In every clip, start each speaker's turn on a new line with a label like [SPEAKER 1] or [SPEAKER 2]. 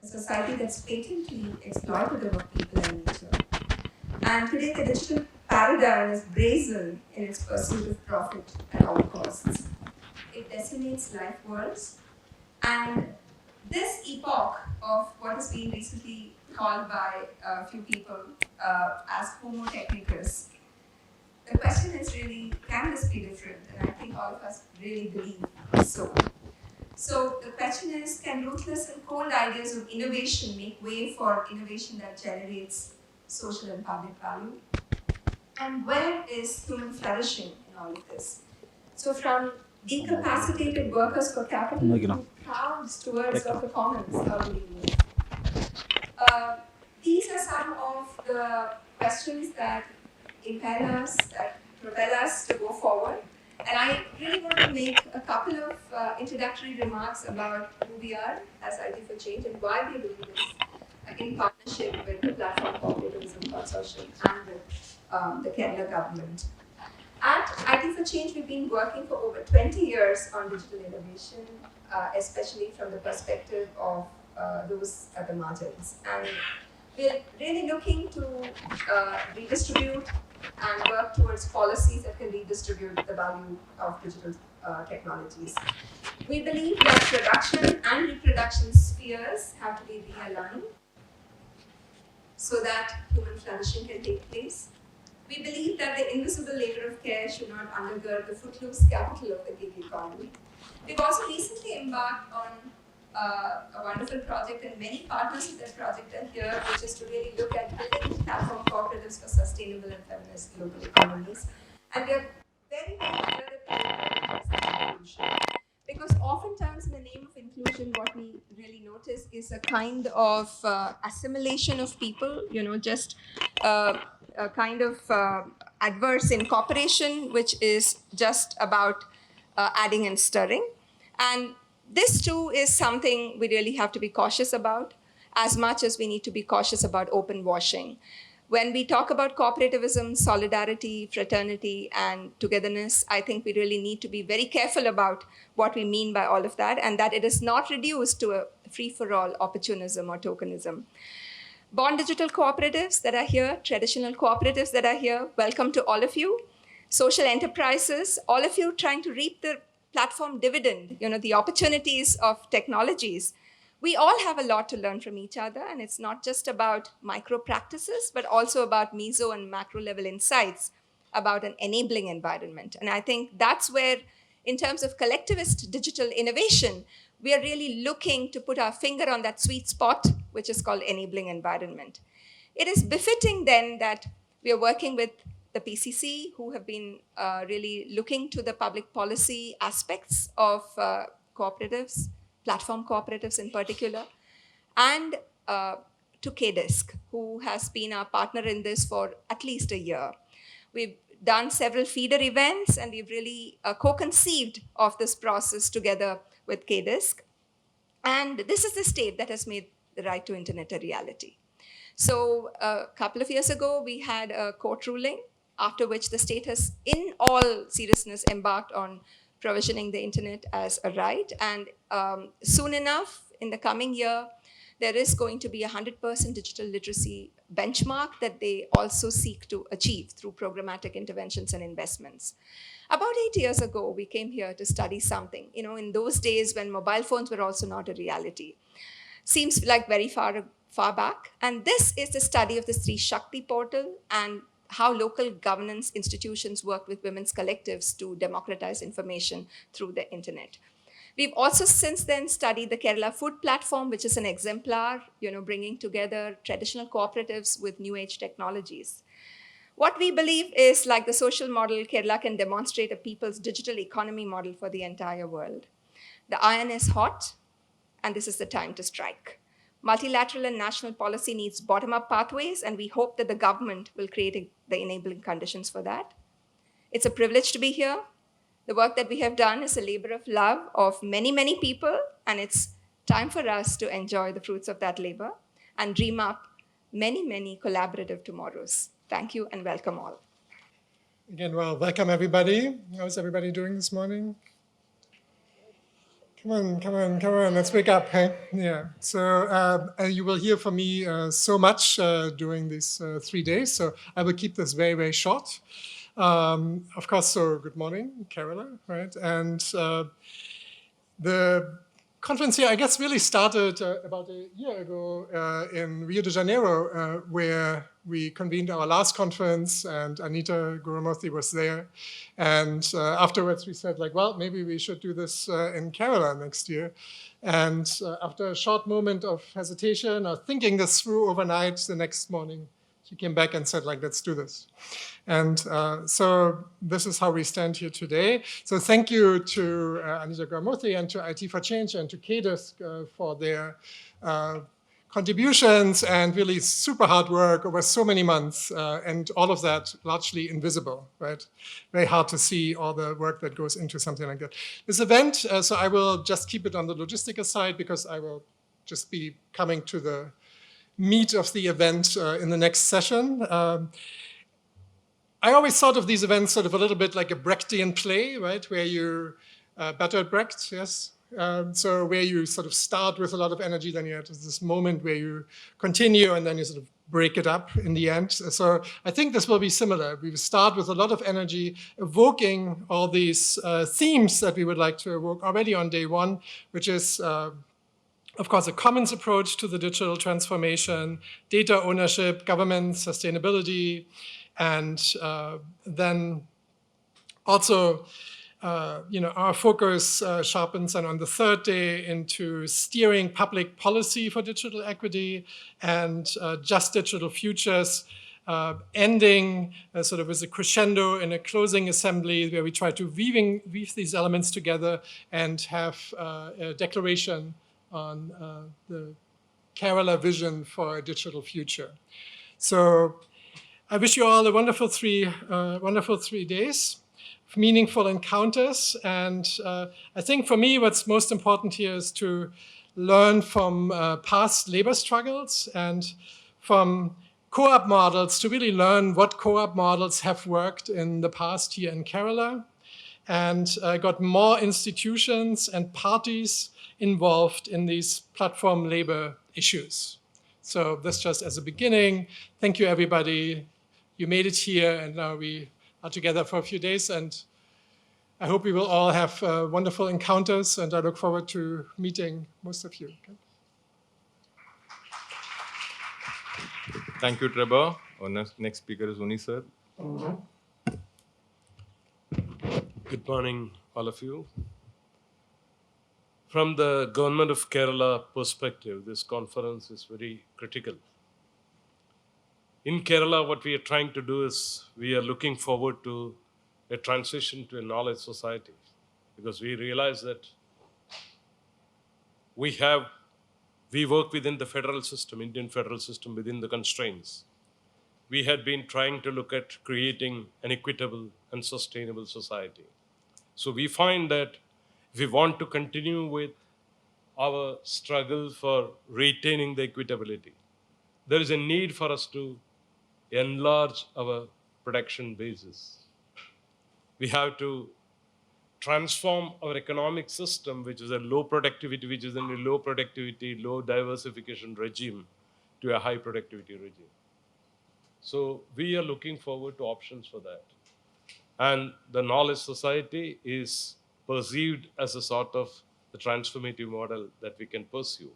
[SPEAKER 1] a society that's patently exploitative of people and nature. And today the digital paradigm is brazen in its pursuit of profit at all costs. It decimates life worlds, and this epoch of what has been recently called by a few people as Homo technicus, the question is really, can this be different? And I think all of us really believe so. So the question is, can ruthless and cold ideas of innovation make way for innovation that generates social and public value? And where is human flourishing in all of this? So from incapacitated workers for capital to proud stewards of the commons, how do we move? These are some of the questions that impel us, that propel us to go forward. And I really want to make a couple of introductory remarks about who we are as IT for Change and why we're doing this in partnership with the Platform Cooperativism Consortium and with the Kerala government. At IT for Change, we've been working for over 20 years on digital innovation, especially from the perspective of those at the margins. And we're really looking to redistribute and work towards policies that can redistribute the value of digital technologies. We believe that production and reproduction spheres have to be realigned so that human flourishing can take place. We believe that the invisible labor of care should not undergird the footloose capital of the gig economy. We've also recently embarked on a wonderful project, and many partners of that project are here, which is to really look at building platform cooperatives for sustainable and feminist global economies. And we are very, very clear that we inclusion. Because oftentimes in the name of inclusion, what we really notice is a kind of assimilation of people, just a kind of adverse incorporation, which is just about adding and stirring. And this too is something we really have to be cautious about, as much as we need to be cautious about open washing. When we talk about cooperativism, solidarity, fraternity, and togetherness, I think we really need to be very careful about what we mean by all of that, and that it is not reduced to a free-for-all opportunism or tokenism. Born digital cooperatives that are here, traditional cooperatives that are here, welcome to all of you. Social enterprises, all of you trying to reap the platform dividend, the opportunities of technologies. We all have a lot to learn from each other, and it's not just about micro practices, but also about meso and macro level insights about an enabling environment. And I think that's where, in terms of collectivist digital innovation, we are really looking to put our finger on that sweet spot, which is called enabling environment. It is befitting then that we are working with the PCC, who have been really looking to the public policy aspects of cooperatives, platform cooperatives in particular, and to KDISC, who has been our partner in this for at least a year. We've done several feeder events, and we've really co-conceived of this process together with KDISC. And this is the state that has made the right to internet a reality. So a couple of years ago, we had a court ruling, after which the state has, in all seriousness, embarked on provisioning the internet as a right. And soon enough, in the coming year, there is going to be a 100% digital literacy benchmark that they also seek to achieve through programmatic interventions and investments. About 8 years ago, we came here to study something, in those days when mobile phones were also not a reality. Seems like very far back. And this is the study of the Sri Shakti portal and how local governance institutions work with women's collectives to democratize information through the internet. We've also since then studied the Kerala Food Platform, which is an exemplar, bringing together traditional cooperatives with new age technologies. What we believe is, like the social model, Kerala can demonstrate a people's digital economy model for the entire world. The iron is hot, and this is the time to strike. Multilateral and national policy needs bottom-up pathways, and we hope that the government will create the enabling conditions for that. It's a privilege to be here. The work that we have done is a labor of love of many, many people, and it's time for us to enjoy the fruits of that labor and dream up many, many collaborative tomorrows. Thank you and welcome all.
[SPEAKER 2] Again, well, welcome everybody. How's everybody doing this morning? Come on, let's wake up, hey? Yeah, so you will hear from me so much during these 3 days, so I will keep this very, very short. Of course, so good morning, Carola, right? And the conference here, I guess, really started about a year ago in Rio de Janeiro, where we convened our last conference, and Anita Gurumurthy was there. And afterwards, we said, like, well, maybe we should do this in Kerala next year. And after a short moment of hesitation or thinking this through overnight, the next morning, she came back and said, like, let's do this. And so this is how we stand here today. So thank you to Anita Gurumurthy and to IT for Change and to KDISC for their contributions and really super hard work over so many months, and all of that largely invisible, right? Very hard to see all the work that goes into something like that. This event, so I will just keep it on the logistical side because I will just be coming to the meat of the event in the next session. I always thought of these events sort of a little bit like a Brechtian play, right? Where you, Bertolt Brecht, yes? So where you sort of start with a lot of energy, then you have this moment where you continue and then you sort of break it up in the end. So I think this will be similar. We will start with a lot of energy, evoking all these themes that we would like to evoke already on day one, which is, of course, a commons approach to the digital transformation, data ownership, government, sustainability, and then also, our focus sharpens on the third day into steering public policy for digital equity and just digital futures, ending sort of with a crescendo in a closing assembly where we try to weave these elements together and have a declaration on the Kerala vision for a digital future. So I wish you all a wonderful three days, meaningful encounters. And I think for me, what's most important here is to learn from past labor struggles and from co-op models to really learn what co-op models have worked in the past here in Kerala, and got more institutions and parties involved in these platform labor issues. So this just as a beginning. Thank you, everybody. You made it here, and now we are together for a few days, and I hope we will all have wonderful encounters, and I look forward to meeting most of you. Okay?
[SPEAKER 3] Thank you, Trebor. Our next speaker is Uni, sir.
[SPEAKER 4] Good morning, all of you. From the Government of Kerala perspective, this conference is very critical. In Kerala, what we are trying to do is we are looking forward to a transition to a knowledge society, because we realize that we work within the federal system, Indian federal system, within the constraints. We had been trying to look at creating an equitable and sustainable society. So we find that if we want to continue with our struggle for retaining the equitability, there is a need for us to enlarge our production basis. We have to transform our economic system, which is a low productivity, which is in a low productivity, low diversification regime, to a high productivity regime. So we are looking forward to options for that. And the knowledge society is perceived as a sort of the transformative model that we can pursue.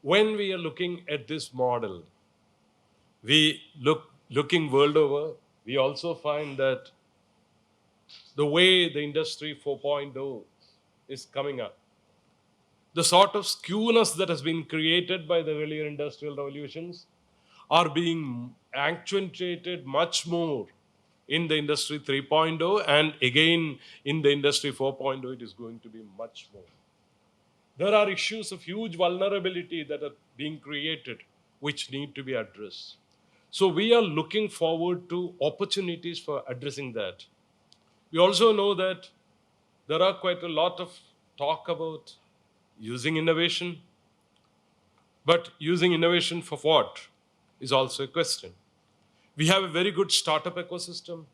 [SPEAKER 4] When we are looking at this model, looking world over, we also find that the way the industry 4.0 is coming up, the sort of skewness that has been created by the earlier industrial revolutions are being accentuated much more in the industry 3.0, and again in the industry 4.0 it is going to be much more. There are issues of huge vulnerability that are being created which need to be addressed. So we are looking forward to opportunities for addressing that. We also know that there are quite a lot of talk about using innovation, but using innovation for what is also a question. We have a very good startup ecosystem.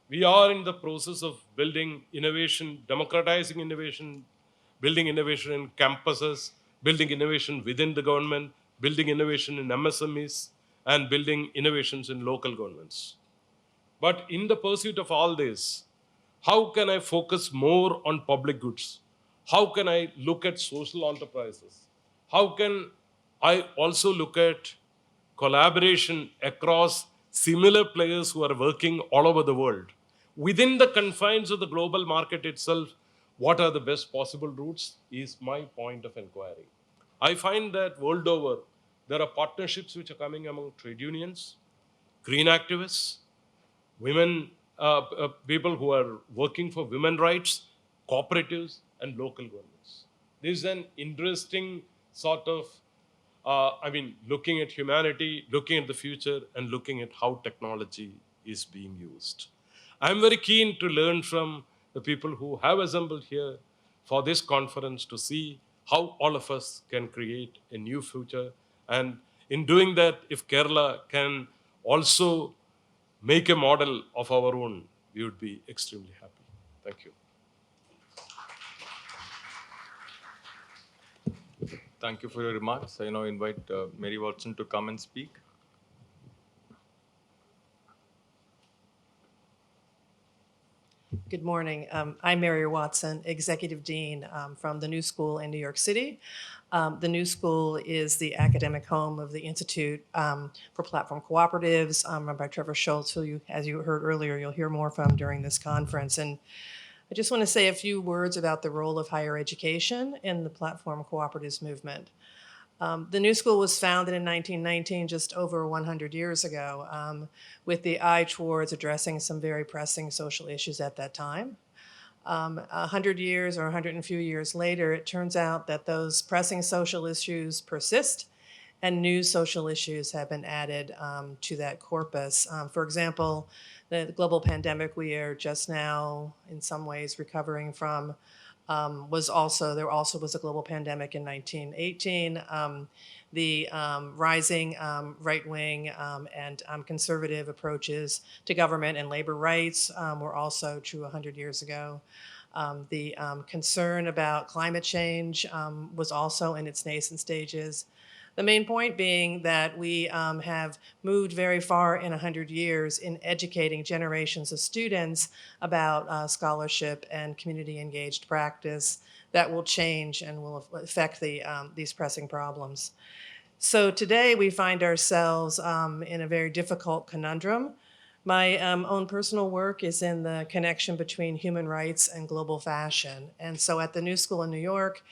[SPEAKER 4] We are in the process of building innovation, democratizing innovation building innovation in campuses, building innovation within the government, building innovation in MSMEs, and building innovations in local governments. But in the pursuit of all this, how can I focus more on public goods? How can I look at social enterprises? How can I also look at collaboration across similar players who are working all over the world? Within the confines of the global market itself, what are the best possible routes is my point of inquiry. I find that world over, there are partnerships which are coming among trade unions, green activists, women, people who are working for women rights, cooperatives, and local governments. This is an interesting sort of, looking at humanity, looking at the future, and looking at how technology is being used. I'm very keen to learn from the people who have assembled here for this conference to see how all of us can create a new future. And in doing that, if Kerala can also make a model of our own, we would be extremely happy. Thank you.
[SPEAKER 3] Thank you for your remarks. I now invite Mary Watson to come and speak.
[SPEAKER 5] Good morning. I'm Mary Watson, Executive Dean from the New School in New York City. The New School is the academic home of the Institute for Platform Cooperatives, run by Trebor Scholz, who, as you heard earlier, you'll hear more from during this conference. And I just want to say a few words about the role of higher education in the platform cooperatives movement. The New School was founded in 1919, just over 100 years ago, with the eye towards addressing some very pressing social issues at that time. 100 years or 100 and few years later, it turns out that those pressing social issues persist, and new social issues have been added to that corpus. For example, the global pandemic we are just now, in some ways, recovering from there also was a global pandemic in 1918. The rising right-wing and conservative approaches to government and labor rights were also true 100 years ago. The concern about climate change was also in its nascent stages. The main point being that we have moved very far in 100 years in educating generations of students about scholarship and community-engaged practice that will change and will affect these pressing problems. So today we find ourselves in a very difficult conundrum. My own personal work is in the connection between human rights and global fashion. And so at the New School in New York,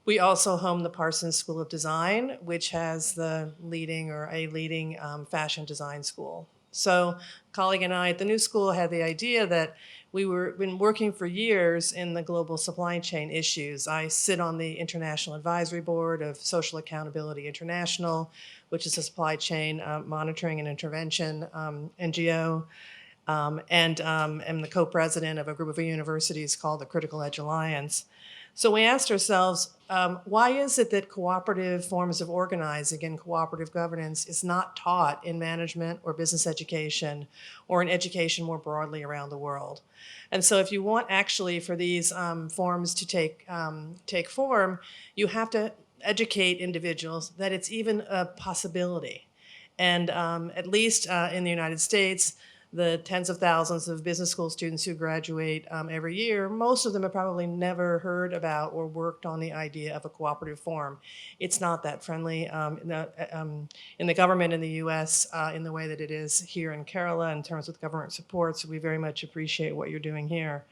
[SPEAKER 5] we also home the Parsons School of Design, which has a leading fashion design school. So a colleague and I at the New School had the idea that been working for years in the global supply chain issues. I sit on the International Advisory Board of Social Accountability International, which is a supply chain monitoring and intervention NGO, and am the co-president of a group of universities called the Critical Edge Alliance. So we asked ourselves, why is it that cooperative forms of organizing and cooperative governance is not taught in management or business education or in education more broadly around the world? And so if you want actually for these forms to take form, you have to educate individuals that it's even a possibility. And at least in the United States, the tens of thousands of business school students who graduate every year, most of them have probably never heard about or worked on the idea of a cooperative form. It's not that friendly in the government in the US in the way that it is here in Kerala in terms of government support, so we very much appreciate what you're doing here.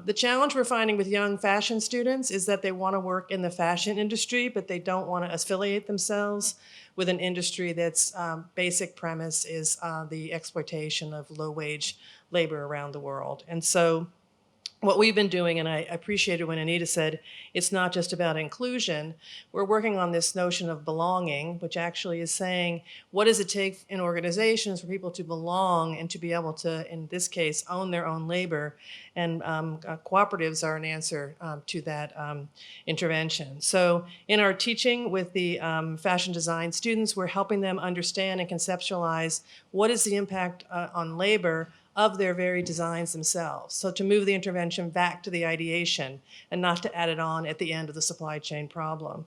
[SPEAKER 5] The challenge we're finding with young fashion students is that they want to work in the fashion industry, but they don't want to affiliate themselves with an industry that's basic premise is the exploitation of low-wage labor around the world. And so what we've been doing, and I appreciated when Anita said, it's not just about inclusion. We're working on this notion of belonging, which actually is saying, what does it take in organizations for people to belong and to be able to, in this case, own their own labor? And cooperatives are an answer to that intervention. So in our teaching with the fashion design students, we're helping them understand and conceptualize what is the impact on labor of their very designs themselves. So to move the intervention back to the ideation and not to add it on at the end of the supply chain problem.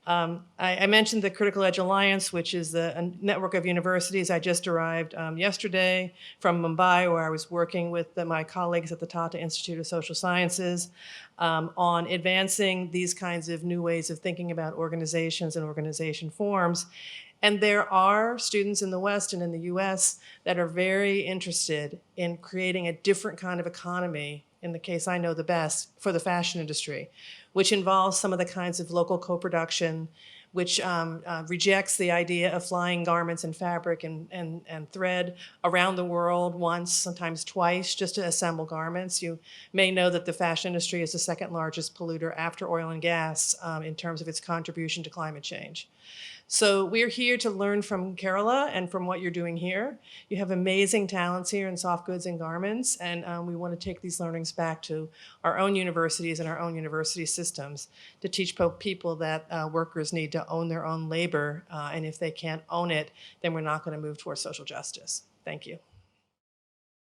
[SPEAKER 5] I mentioned the Critical Edge Alliance, which is a network of universities. I just arrived yesterday from Mumbai, where I was working with my colleagues at the Tata Institute of Social Sciences on advancing these kinds of new ways of thinking about organizations and organization forms. And there are students in the West and in the US that are very interested in creating a different kind of economy, in the case I know the best, for the fashion industry, which involves some of the kinds of local co-production, which rejects the idea of flying garments and fabric and thread around the world once, sometimes twice, just to assemble garments. You may know that the fashion industry is the second largest polluter after oil and gas in terms of its contribution to climate change. So we're here to learn from Kerala and from what you're doing here. You have amazing talents here in soft goods and garments, and we want to take these learnings back to our own universities and our own university systems to teach people that workers need to own their own labor, and if they can't own it, then we're not going to move towards social justice. Thank you.